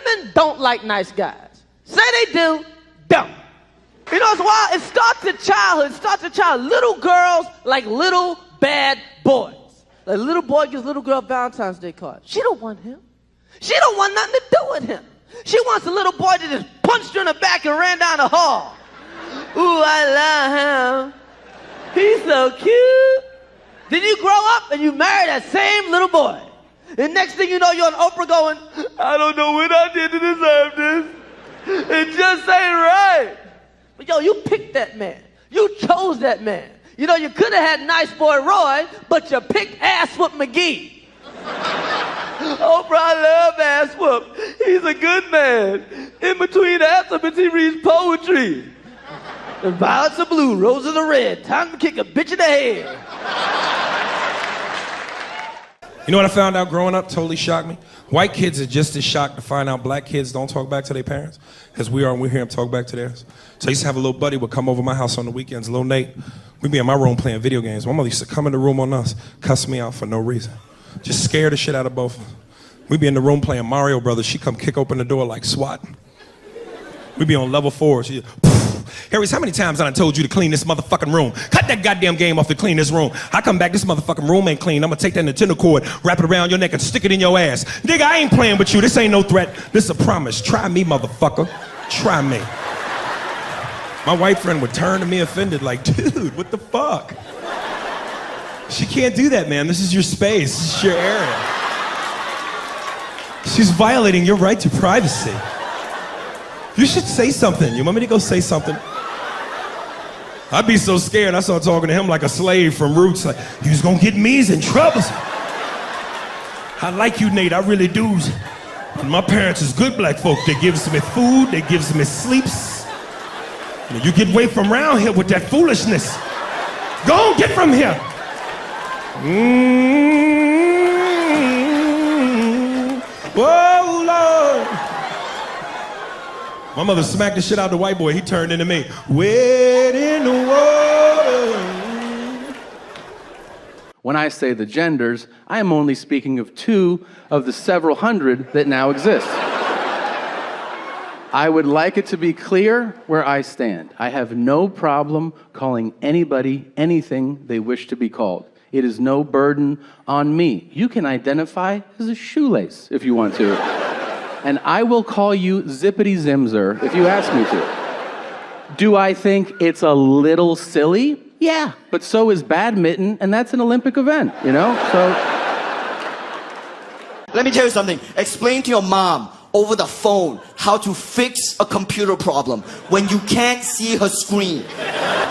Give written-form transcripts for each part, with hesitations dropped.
women don't like nice guys. Say they do, don't. You know, it's wild. It starts at childhood. It starts at childhood. Little girls like little bad boys. Like, little boy gives little girl Valentine's Day card. She don't want him. She don't want nothing to do with him. She wants a little boy that just punched her in the back and ran down the hall. Ooh, I love him. He's so cute. Then you grow up and you marry that same little boy. And next thing you know, you're on Oprah going, I don't know what I did to deserve this. It just ain't right. But yo, you picked that man. You chose that man. You know, you could have had nice boy Roy, but you picked ass whoop McGee. Oprah, I love ass whoop. He's a good man. In between alphabets, he reads poetry. The violets are blue, roses are red. Time to kick a bitch in the head. You know what I found out growing up? Totally shocked me. White kids are just as shocked to find out black kids don't talk back to their parents as we are when we hear them talk back to theirs. So I used to have a little buddy would come over my house on the weekends, little Nate. We'd be in my room playing video games. My mother used to come in the room on us, cuss me out for no reason. Just scare the shit out of both of us. We'd be in the room playing Mario Brothers. She'd come kick open the door like SWAT. We'd be on level 4. She'd Harris, how many times I told you to clean this motherfucking room? Cut that goddamn game off to clean this room. I come back, this motherfucking room ain't clean. I'm gonna take that Nintendo cord, wrap it around your neck, and stick it in your ass. Nigga, I ain't playing with you. This ain't no threat. This is a promise. Try me, motherfucker. Try me. My white friend would turn to me offended like, dude, what the fuck? She can't do that, man. This is your space. This is your area. She's violating your right to privacy. You should say something. You want me to go say something? I'd be so scared. I started talking to him like a slave from Roots. Like, he was gonna get me's in trouble. I like you, Nate. I really do. And my parents is good black folk. They gives me food. They gives me sleeps. And you get away from around here with that foolishness. Go on, get from here. Whoa, Lord. My mother smacked the shit out of the white boy. He turned into me. Wet in the water. When I say the genders, I am only speaking of 2 of the several hundred that now exist. I would like it to be clear where I stand. I have no problem calling anybody anything they wish to be called. It is no burden on me. You can identify as a shoelace if you want to. And I will call you Zippity Zimzer if you ask me to. Do I think it's a little silly? Yeah, but so is badminton, and that's an Olympic event, you know? So. Let me tell you something. Explain to your mom over the phone how to fix a computer problem when you can't see her screen.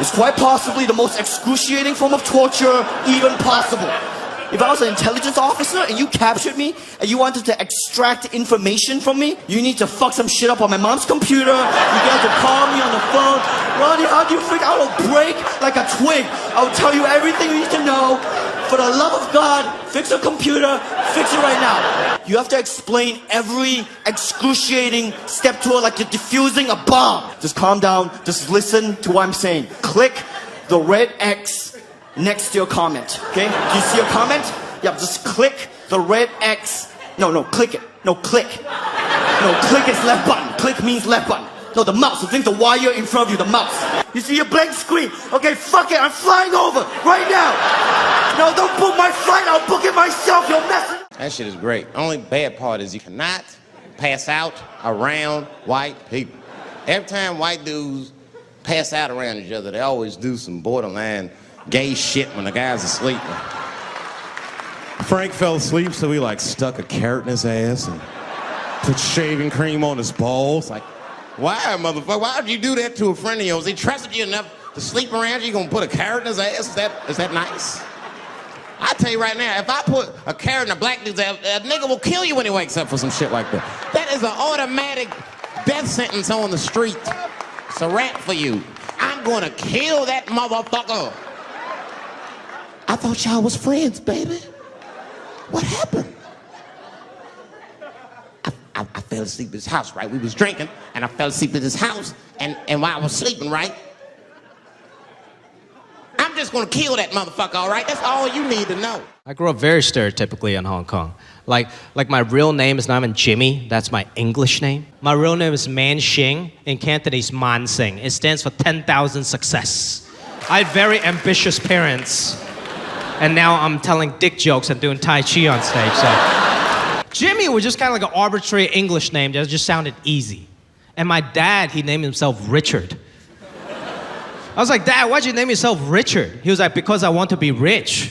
It's quite possibly the most excruciating form of torture even possible. If I was an intelligence officer and you captured me and you wanted to extract information from me, you need to fuck some shit up on my mom's computer. You got to call me on the phone. Ronnie, how do you think I will break like a twig? I'll tell you everything you need to know. For the love of God, fix a computer, fix it right now. You have to explain every excruciating step to her like you're defusing a bomb. Just calm down, just listen to what I'm saying. Click the red X next to your comment, okay? Do you see your comment? Yeah, just click the red X. No, click it. No, click. No, click is left button. Click means left button. No, the mouse. The thing, the wire in front of you, the mouse. You see your blank screen? Okay, fuck it. I'm flying over right now. No, don't book my flight. I'll book it myself. You're messing. That shit is great. Only bad part is you cannot pass out around white people. Every time white dudes pass out around each other, they always do some borderline gay shit when the guy's asleep. Frank fell asleep, so he like stuck a carrot in his ass and put shaving cream on his balls. Like, why, motherfucker? Why would you do that to a friend of yours? He trusted you enough to sleep around you. You gonna put a carrot in his ass? Is that nice? I tell you right now, if I put a carrot in a black dude's ass, a nigga will kill you when he wakes up for some shit like that. That is an automatic death sentence on the street. It's a rap for you. I'm gonna kill that motherfucker. I thought y'all was friends, baby. What happened? I fell asleep at his house, right? We was drinking, and I fell asleep at his house, and while I was sleeping, right? I'm just gonna kill that motherfucker, all right? That's all you need to know. I grew up very stereotypically in Hong Kong. Like my real name is not even Jimmy, that's my English name. My real name is Man Xing, in Cantonese Man Sing. It stands for 10,000 success. I had very ambitious parents, and now I'm telling dick jokes and doing Tai Chi on stage, so. Jimmy was just kind of like an arbitrary English name that just sounded easy. And my dad, he named himself Richard. I was like, Dad, why'd you name yourself Richard? He was like, because I want to be rich.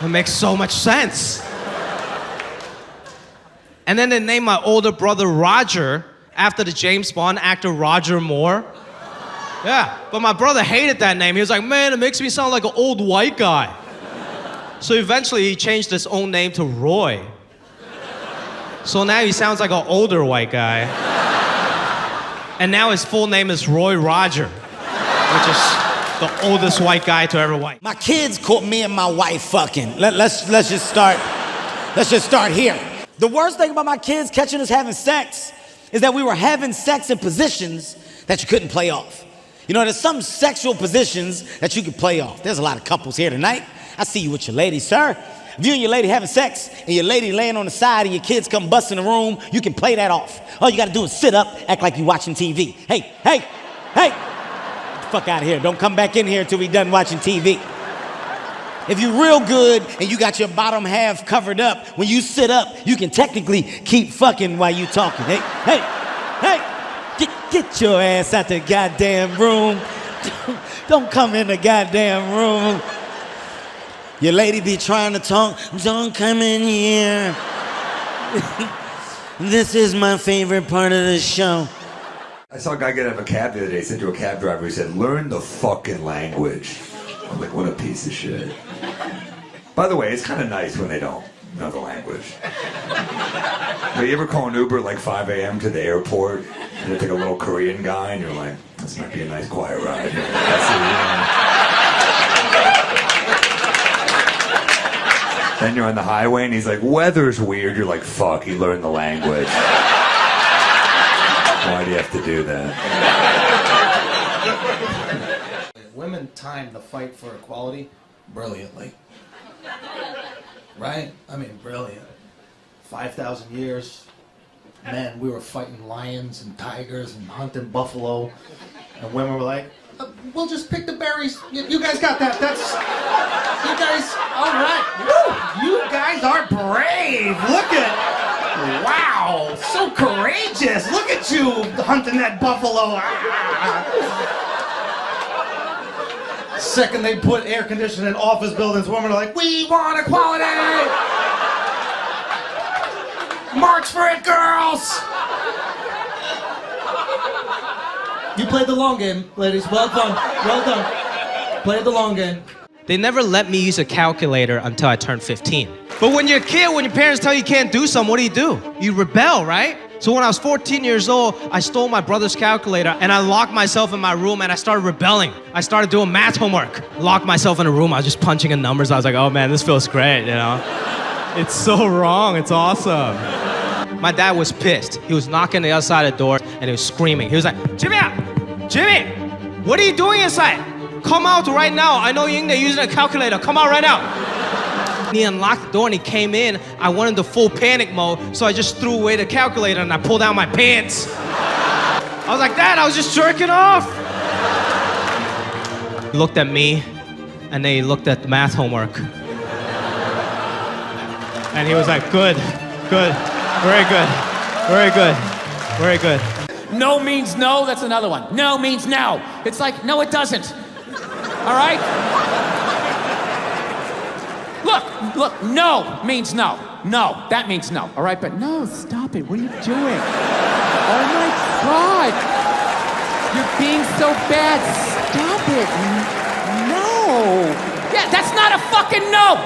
It makes so much sense. And then they named my older brother Roger after the James Bond actor Roger Moore. Yeah, but my brother hated that name. He was like, man, it makes me sound like an old white guy. So eventually he changed his own name to Roy. So now he sounds like an older white guy. And now his full name is Roy Roger, which is the oldest white guy to ever white. My kids caught me and my wife fucking. Let's just start here. The worst thing about my kids catching us having sex is that we were having sex in positions that you couldn't play off. You know, there's some sexual positions that you can play off. There's a lot of couples here tonight. I see you with your lady, sir. If you and your lady having sex and your lady laying on the side and your kids come bust in the room, you can play that off. All you gotta do is sit up, act like you're watching TV. Hey, get the fuck out of here. Don't come back in here until we done watching TV. If you're real good and you got your bottom half covered up, when you sit up, you can technically keep fucking while you talking. Get your ass out the goddamn room. Don't come in the goddamn room. Your lady be trying to talk, don't come in here. This is my favorite part of the show. I saw a guy get out of a cab the other day, said to a cab driver, he said, learn the fucking language. I'm like, what a piece of shit. By the way, it's kind of nice when they don't know the language. But you ever call an Uber at like 5 a.m. to the airport, and it's like a little Korean guy, and you're like, this might be a nice quiet ride. Then you're on the highway and he's like, weather's weird. You're like, fuck, he learned the language. Why do you have to do that? Women timed the fight for equality brilliantly. Right? I mean, brilliant. 5,000 years, men, we were fighting lions and tigers and hunting buffalo. And women were like, we'll just pick the berries. You guys got that. You guys, all right. Woo! You guys are brave. Look at, wow, so courageous. Look at you hunting that buffalo. Second they put air conditioning in office buildings, women are like, we want equality. March for it, girls. You played the long game, ladies. Well done. Well done. Played the long game. They never let me use a calculator until I turned 15. But when you're a kid, when your parents tell you can't do something, what do? You rebel, right? So when I was 14 years old, I stole my brother's calculator and I locked myself in my room and I started rebelling. I started doing math homework. Locked myself in a room, I was just punching in numbers. I was like, oh man, this feels great, you know? It's so wrong, it's awesome. My dad was pissed. He was knocking the other side of the door and he was screaming. He was like, Jimmy, what are you doing inside? Come out right now. I know you're using a calculator. Come out right now. He unlocked the door and he came in. I went into full panic mode, so I just threw away the calculator and I pulled out my pants. I was like, Dad, I was just jerking off. He looked at me and then he looked at the math homework. And he was like, good, very good, very good, very good. No means no, that's another one. No means no. It's like, no, it doesn't. All right? Look, no means no. No, that means no. All right, but no, stop it. What are you doing? Oh my God. You're being so bad. Stop it. No. Yeah, that's not a fucking no.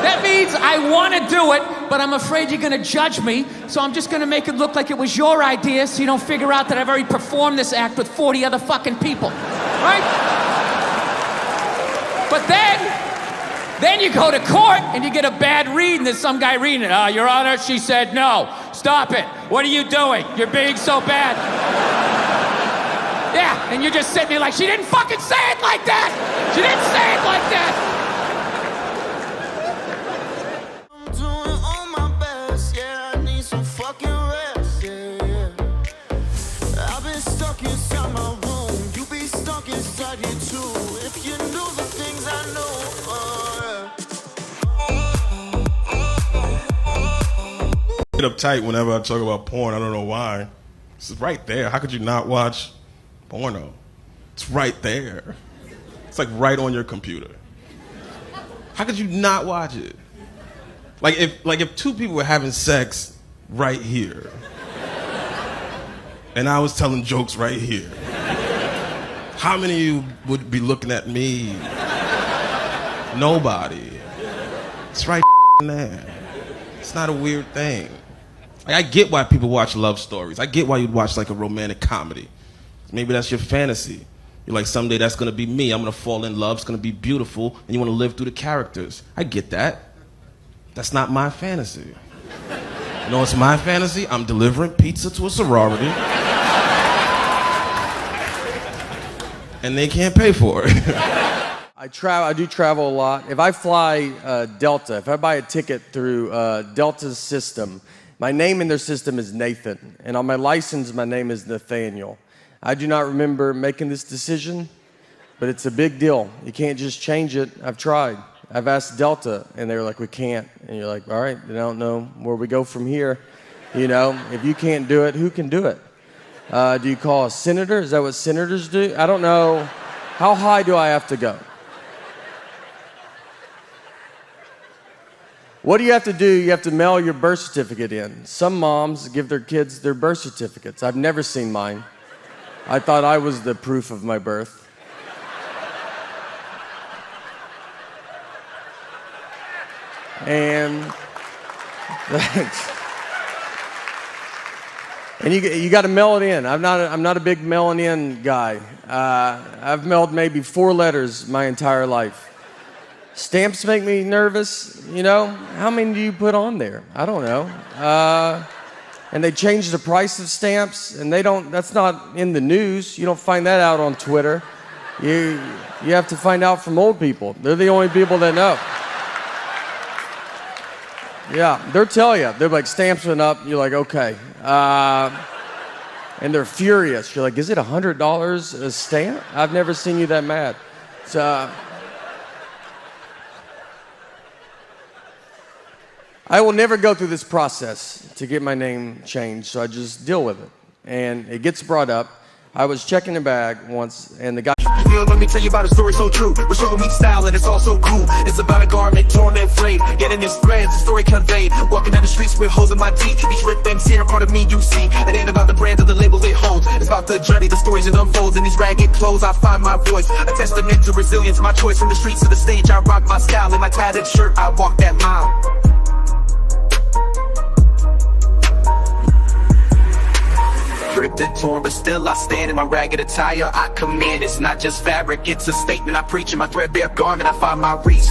That means I want to do it, but I'm afraid you're going to judge me, so I'm just going to make it look like it was your idea so you don't figure out that I've already performed this act with 40 other fucking people. Right? But then you go to court and you get a bad read and there's some guy reading it. Your Honor, she said no. Stop it. What are you doing? You're being so bad. Yeah, and you're just sitting there like, she didn't fucking say it like that! She didn't say it like that! I'm doing all my best, yeah, I need some fucking rest, yeah. I've been stuck inside my room, you be stuck inside you too. If you knew the things I know, Get uptight whenever I talk about porn. I don't know why. It's right there. How could you not watch porno? It's right there. It's like right on your computer. How could you not watch it? Like if two people were having sex right here, and I was telling jokes right here, how many of you would be looking at me? Nobody. It's right there. It's not a weird thing. Like, I get why people watch love stories. I get why you'd watch like a romantic comedy. Maybe that's your fantasy. You're like, someday that's gonna be me. I'm gonna fall in love. It's gonna be beautiful, and you wanna live through the characters. I get that. That's not my fantasy. You know what's my fantasy? I'm delivering pizza to a sorority, and they can't pay for it. I do travel a lot. If I fly Delta, if I buy a ticket through Delta's system, my name in their system is Nathan, and on my license, my name is Nathaniel. I do not remember making this decision, but it's a big deal. You can't just change it. I've tried. I've asked Delta, and they're like, we can't. And you're like, all right, then I don't know where we go from here. You know, if you can't do it, who can do it? Do you call a senator? Is that what senators do? I don't know. How high do I have to go? What do you have to do? You have to mail your birth certificate in. Some moms give their kids their birth certificates. I've never seen mine. I thought I was the proof of my birth. And you got to mail it in. I'm not a big mailing in guy. I've mailed maybe 4 letters my entire life. Stamps make me nervous, you know? How many do you put on there? I don't know. And they change the price of stamps, and that's not in the news. You don't find that out on Twitter. You have to find out from old people. They're the only people that know. Yeah, they'll tell you. They're like, stamps went up. You're like, okay. And they're furious. You're like, is it $100 a stamp? I've never seen you that mad. So I will never go through this process to get my name changed, so I just deal with it. And it gets brought up. I was checking a bag once, and the guy... Let me tell you about a story so true. We're showing me style and it's all so cool. It's about a garment torn and frayed, getting its threads, the story conveyed. Walking down the streets with holes in my teeth. These ripped things here, part of me you see. It ain't about the brand or the label it holds. It's about the journey, the stories it unfolds. In these ragged clothes I find my voice, a testament to resilience. My choice from the streets to the stage. I rock my style in my tattered shirt. I walk that mile. Ripped and torn, but still I stand in my ragged attire. I command, it's not just fabric, it's a statement. I preach in my threadbare garment, I find my reach.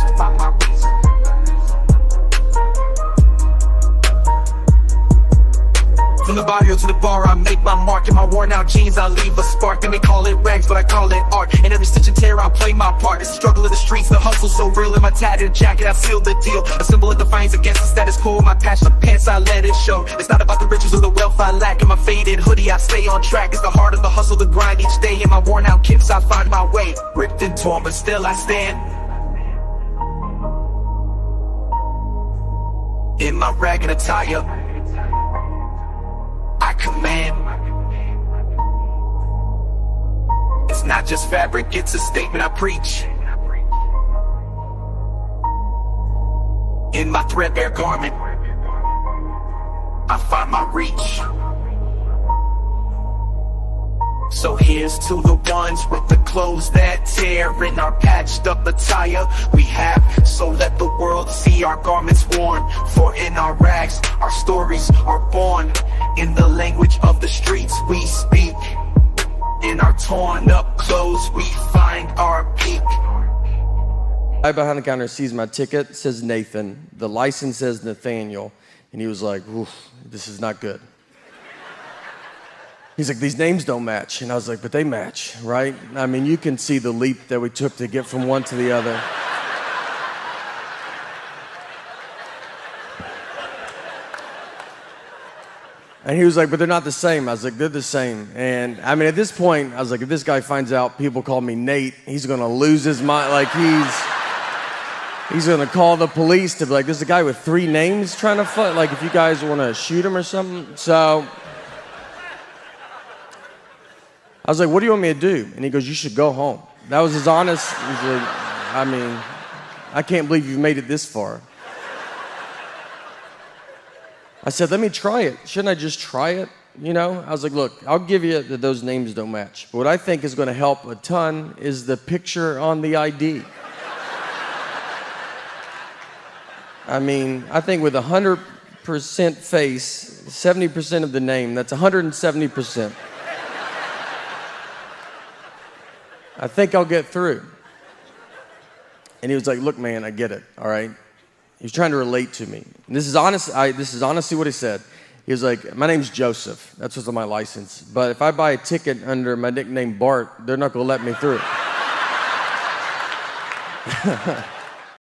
From the barrio to the bar, I make my mark. In my worn out jeans, I leave a spark. They may call it rags, but I call it art. In every stitch and tear, I play my part. It's the struggle of the streets, the hustle so real. In my tattered jacket, I seal the deal. A symbol of defiance against the status quo. My passion, pants, I let it show. It's not about the riches or the wealth I lack. In my faded hoodie, I stay on track. It's the heart of the hustle, the grind each day. In my worn out kicks, I find my way. Ripped and torn, but still I stand. In my ragged attire, I command. It's not just fabric, it's a statement I preach. In my threadbare garment, I find my reach. So here's to the ones with the clothes that tear. In our patched up attire we have, so let the world see our garments worn. For in our rags, our stories are born. In the language of the streets we speak. In our torn up clothes we find our peak. Guy behind the counter sees my ticket, says Nathan. The license says Nathaniel. And he was like, oof, this is not good. He's like, these names don't match. And I was like, but they match, right? I mean, you can see the leap that we took to get from one to the other. And he was like, but they're not the same. I was like, they're the same. And I mean, at this point, I was like, if this guy finds out people call me Nate, he's gonna lose his mind. Like, he's gonna call the police to be like, there's a guy with 3 names trying to fuck. Like, if you guys wanna shoot him or something. So I was like, what do you want me to do? And he goes, you should go home. That was his honest. He's like, I mean, I can't believe you've made it this far. I said, let me try it. Shouldn't I just try it? You know? I was like, look, I'll give you that those names don't match. But what I think is going to help a ton is the picture on the ID. I mean, I think with 100% face, 70% of the name, that's 170%. I think I'll get through. And he was like, look, man, I get it, all right? He was trying to relate to me. And this is honestly what he said. He was like, my name's Joseph. That's what's on my license. But if I buy a ticket under my nickname Bart, they're not going to let me through.